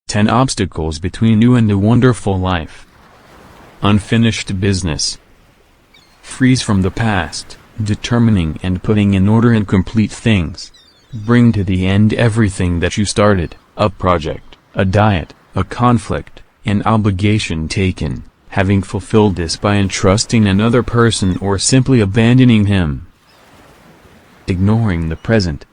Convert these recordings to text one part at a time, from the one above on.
10 obstacles between you and a wonderful life. Unfinished business. Freeze from the past, determining and putting in order incomplete things. Bring to the end everything that you started, a project, a diet, a conflict, an obligation taken, having fulfilled this by entrusting another person or simply abandoning him. Ignoring the present.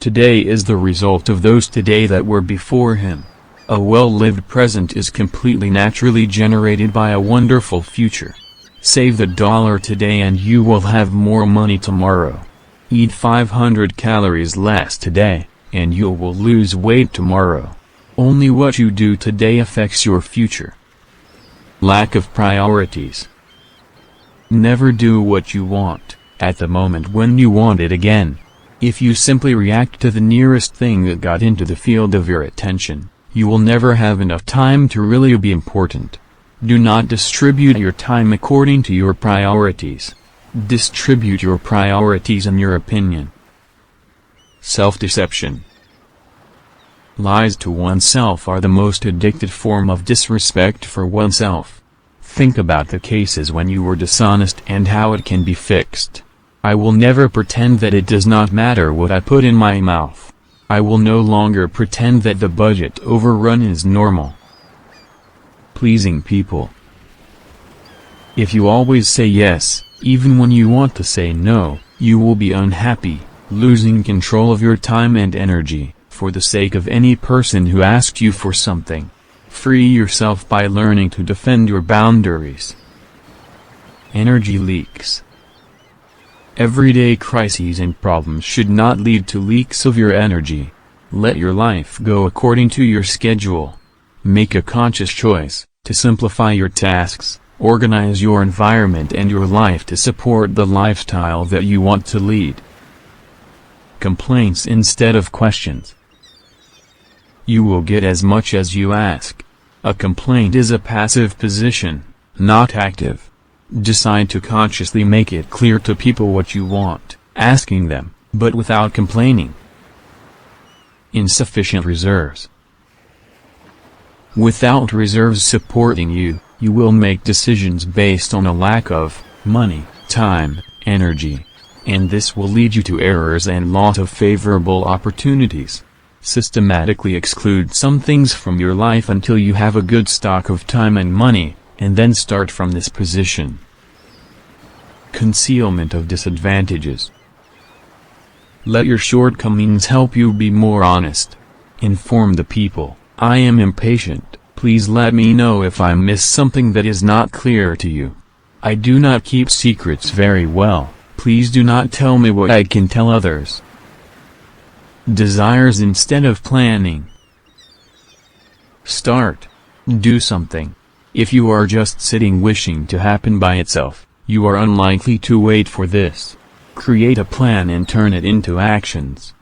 Today is the result of those today that were before him. A well-lived present is completely naturally generated by a wonderful future. Save the dollar today and you will have more money tomorrow. Eat 500 calories less today, and you will lose weight tomorrow. Only what you do today affects your future. Lack of priorities. Never do what you want, at the moment when you want it again. If you simply react to the nearest thing that got into the field of your attention, you will never have enough time to really be important. Do not distribute your time according to your priorities. Distribute your priorities in your opinion. Self-deception. Lies to oneself are the most addictive form of disrespect for oneself. Think about the cases when you were dishonest and how it can be fixed. I will never pretend that it does not matter what I put in my mouth. I will no longer pretend that the budget overrun is normal. Pleasing people. If you always say yes, even when you want to say no, you will be unhappy, losing control of your time and energy, for the sake of any person who asks you for something. Free yourself by learning to defend your boundaries. Energy leaks. Everyday crises and problems should not lead to leaks of your energy. Let your life go according to your schedule. Make a conscious choice to simplify your tasks, organize your environment and your life to support the lifestyle that you want to lead. Complaints instead of questions. You will get as much as you ask. A complaint is a passive position, not active. Decide to consciously make it clear to people what you want, asking them, but without complaining. Insufficient reserves. Without reserves supporting you, you will make decisions based on a lack of money, time, energy. And this will lead you to errors and loss of favorable opportunities. Systematically exclude some things from your life until you have a good stock of time and money, and then start from this position. Concealment of disadvantages. Let your shortcomings help you be more honest. Inform the people, I am impatient, please let me know if I miss something that is not clear to you. I do not keep secrets very well, please do not tell me what I can tell others. Desires instead of planning. Start. Do something. If you are just sitting wishing to happen by itself, you are unlikely to wait for this. Create a plan and turn it into actions.